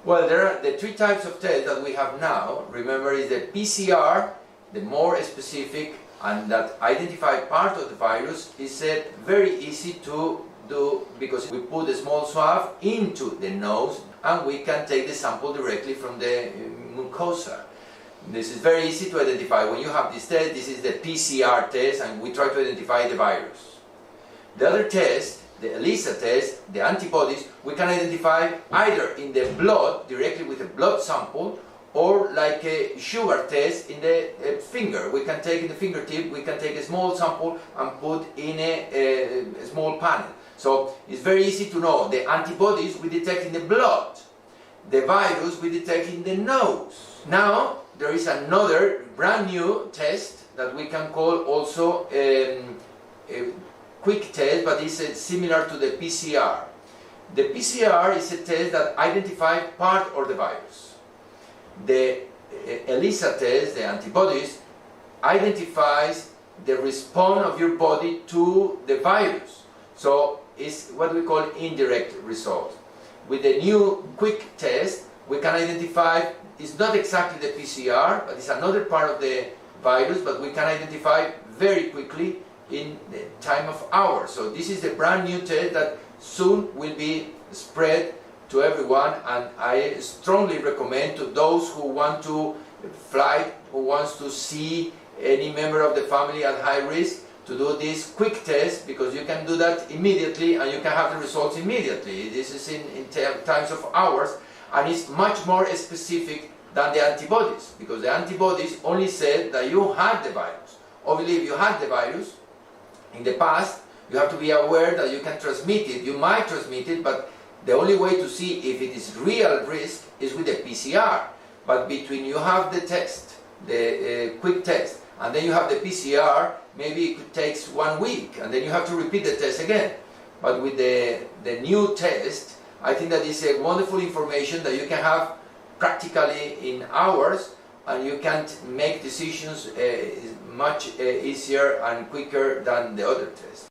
Well, there are the three types of tests that we have now. Remember, is the PCR, the more specific and that identify part of the virus, is very easy to do because we put a small swab into the nose and we can take the sample directly from the mucosa. This is very easy to identify. When you have this test, this is the PCR test, and we try to identify the virus. The other test, the ELISA test, the antibodies, we can identify either in the blood, directly with a blood sample, or like a sugar test in the finger. We can take in the fingertip, we can take a small sample and put in a small panel. So it's very easy to know. The antibodies we detect in the blood. The virus we detect in the nose. Now there is another brand new test that we can call also a quick test, but it's similar to the PCR. The PCR is a test that identifies part of the virus. The ELISA test, the antibodies, identifies the response of your body to the virus. So it's what we call indirect result. With the new quick test, we can identify, it's not exactly the PCR, but it's another part of the virus, but we can identify very quickly in the time of hours. So this is a brand new test that soon will be spread to everyone, and I strongly recommend to those who want to fly, who wants to see any member of the family at high risk, to do this quick test, because you can do that immediately and you can have the results immediately. This is in times of hours, and it's much more specific than the antibodies, because the antibodies only said that you had the virus. Obviously, if you had the virus in the past, you have to be aware that you can transmit it. You might transmit it, but the only way to see if it is real risk is with the PCR. But between you have the test, the quick test, and then you have the PCR, maybe it takes 1 week, and then you have to repeat the test again. But with the new test, I think that is a wonderful information that you can have practically in hours, and you can make decisions much easier and quicker than the other test.